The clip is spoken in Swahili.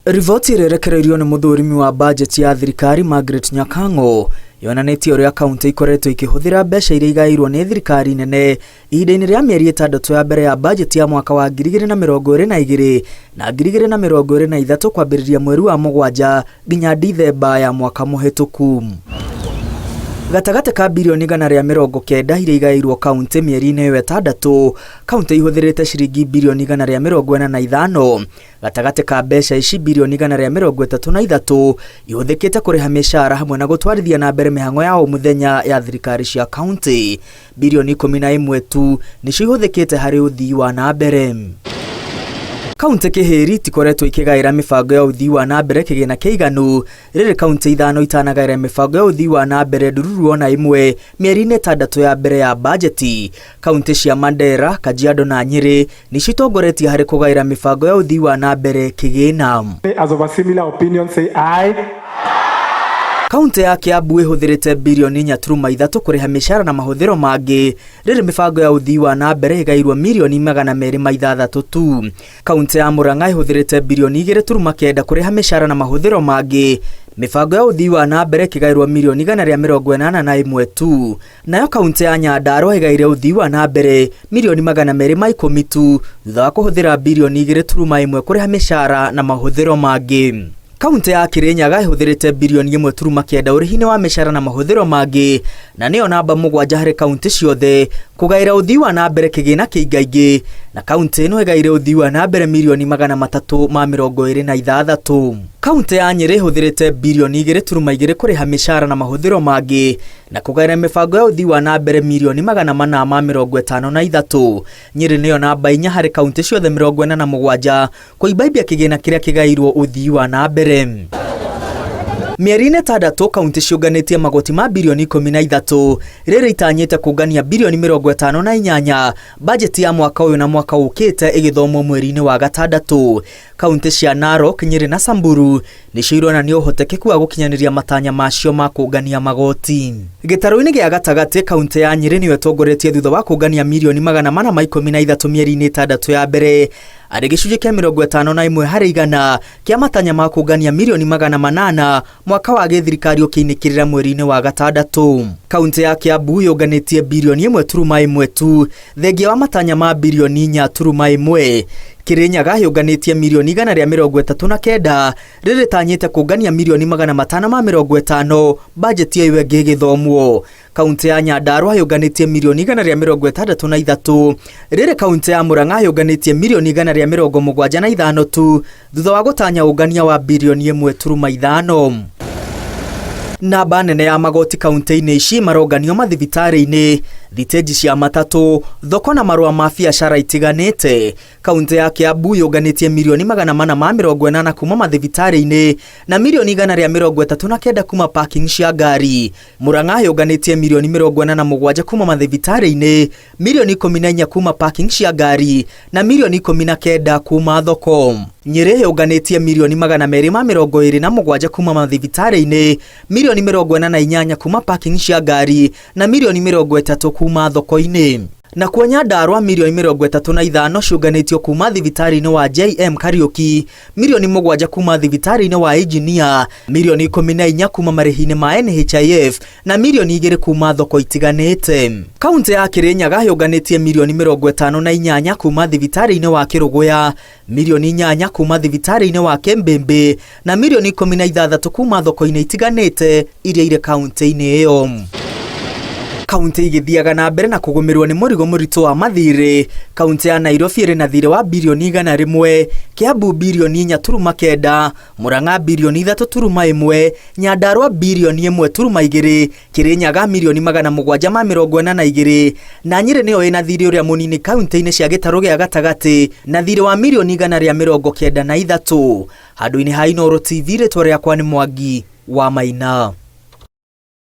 Riboti irerekereirio ni muthurimi wa budget ya thirikari Margaret Nyakango yonanĩtie ũrĩa kaunti ikoretwo ikĩhũthĩra mbeca iria igairwo nĩ thirikari nene ihinda-inĩ rĩa mĩeri 6 ya mbere ya budget ya mwaka wa 2022 na 2023 kwambĩrĩria mweri wa Mũgwanja nginya Dithemba ya mwaka mũhetũku. Gatagate ka bilioni 190 iria igairwo kaunti mĩeri-inĩ 6, kaunti ihũthĩrĩte ciringi bilioni 145. Gatagate ka mbeca ici bilioni 133 ihũthĩkĩte kũrĩha mĩcara hamwe na gũtwarithia na mbere mĩhang'o ya o mũthenya ya thirikari cia kaunti. Bilioni 11 tu nĩcio ihũthĩkĩte harĩ ũthii wa na mbere. Kaunti kĩhĩri tikoretwo ikĩgaĩra mĩbango ya ũthii wa na mbere kĩgĩna kĩiganu rĩrĩ kaunti 5 itanagaĩra mĩbango ya ũthii wa na mbere ndururu ona imwe mĩeri-inĩ 6 ya mbere ya bajeti. Kaunti cia Mandera, Kajiado na Nyeri nĩcitongoretie harĩ kũgaĩra mĩbango ya ũthii wa na mbere kĩgĩna. As of a similar opinion, say aye. Kaunti ya Kiambu ihũthĩrĩte bilioni 4.3 kũrĩha mĩcara na mahũthĩro mangĩ rĩrĩ mĩbango ya ũthii wa na mbere ĩgairwo milioni 206 tu. Kaunti ya Murang'a ihũthĩrĩte bilioni 2.9 kũrĩha mĩcara na mahũthĩro mangĩ, mĩbango ya ũthii wa na mbere ĩkĩgairwo milioni 181 tu. Nayo kaunti ya Nyandarua ĩgaire ũthii wa na mbere milioni 210 tu thutha wa kũhũthĩra bilioni 2.1 kũrĩha mĩcara na mahũthĩro mangĩ. Kaunti ya Kirinyaga ihũthĩrĩte bilioni 1.9 ũrĩhi-inĩ wa mĩcara na mahũthĩro mangĩ, na nĩyo namba 7 harĩ kaunti ciothe kũgaĩra ũthii wa na mbere kĩgĩna kĩingaingĩ, na kaunti ĩno ĩgaire ũthii wa na mbere milioni 326. Kaunti ya Nyeri ihũthĩrĩte bilioni 2.2 kũrĩha mĩcara na mahũthĩro mangĩ na kũgaĩra mĩbango ya ũthii wa na mbere milioni 453. Nyeri nĩyo namba 4 harĩ kaunti ciothe 47 kũimbaimbia kĩgĩna kĩrĩa kĩgairwo ũthii wa na mbere. Mĩeri-inĩ 6 kaunti ciũnganĩtie magoti ma bilioni 13 rĩrĩ itanyĩte kũngania bilioni 58. Bajeti ya mwaka ũyũ na mwaka ũkĩte ĩgĩthomwo mweri-inĩ wa 6. Kaunti cia Narok, Nyeri na Samburu nĩcio ironania ũhotekeku wa gũkinyanĩria matanya macio ma kũngania magoti. Gĩtarũ-inĩ gĩa gatagatĩ, kaunti ya Nyeri nĩyo ĩtongoretie thutha wa kũngania milioni 413 mĩeri-inĩ 6 ya mbere arĩ gĩcunjĩ kĩa 51 harĩ igana kĩa matanya ma kũngania milioni 800 mwaka wa gĩthirikari ũkĩinĩkĩrĩra mweri-inĩ wa 6. Kaunti ya Kiambu yũnganĩtie bilioni 1.1 tu thengia wa matanya ma bilioni 4.1. Kirinyaga yũnganĩtie milioni 139 rĩrĩ tanyĩte kũngania milioni 550 bajeti ĩyo ĩngĩ ĩgĩthomwo. Kaunti ya Nyandarua yũnganĩtie milioni 163 rĩrĩ kaunti ya Murang'a yũnganĩtie milioni 175 tu thutha wa gũtanya ũngania wa bilioni 1.5. Namba nene ya magoti kaunti-inĩ ici maronganio mathibitarĩ-inĩ, thitĩnji cia matatũ, thoko na marũa ma biacara itiganĩte. Kaunti ya Kiambu yũnganĩtie milioni 480 kuma mathibitarĩ-inĩ na milioni 139 kuma parking cia ngari. Murang'a yũnganĩtie milioni 47 kuma mathibitarĩ-inĩ, milioni 14 kuma parking cia ngari na milioni 19 kuma thoko. Nyeri yũnganĩtie milioni 227 kuma mathibitarĩ-inĩ, milioni 48 kuma parking cia ngari na milioni 30 kuma thoko-inĩ. Na kwa Nyandarua milioni 35 ciũnganĩtio kuma thibitarĩ-inĩ wa JM Kariuki, milioni 7 kuma thibitarĩ-inĩ wa Engineer, milioni 14 kuma marĩhi-inĩ ma NHIF na milioni 2 kuma thoko itiganĩte. Kaunti ya Kirinyaga yũnganĩtie milioni 58 kuma thibitarĩ-inĩ wa Kĩrũgũya, milioni 8 kuma thibitarĩ-inĩ wa Kembembe na milioni 16 kuma thoko-inĩ itiganĩte iria irĩ kaunti-inĩ ĩyo. Kaunti igĩthiaga na mbere na kũgũmĩrwo nĩ mũrigo mũritũ wa mathirĩ. Kaunti ya Nairobi ĩrĩ na thirĩ wa bilioni 100, Kiambu bilioni 4.9, Murang'a bilioni 3.1, Nyandarua bilioni 1.2, Kirinyaga milioni 742 na Nyeri nĩyo ĩna thirĩ ũrĩa mũnini kaunti-inĩ cia gĩtarũ gĩa gatagatĩ na thirĩ wa milioni 193. Handũ-inĩ ha Inooro TV, rĩtwa rĩakwa nĩ Mwangi wa Maina.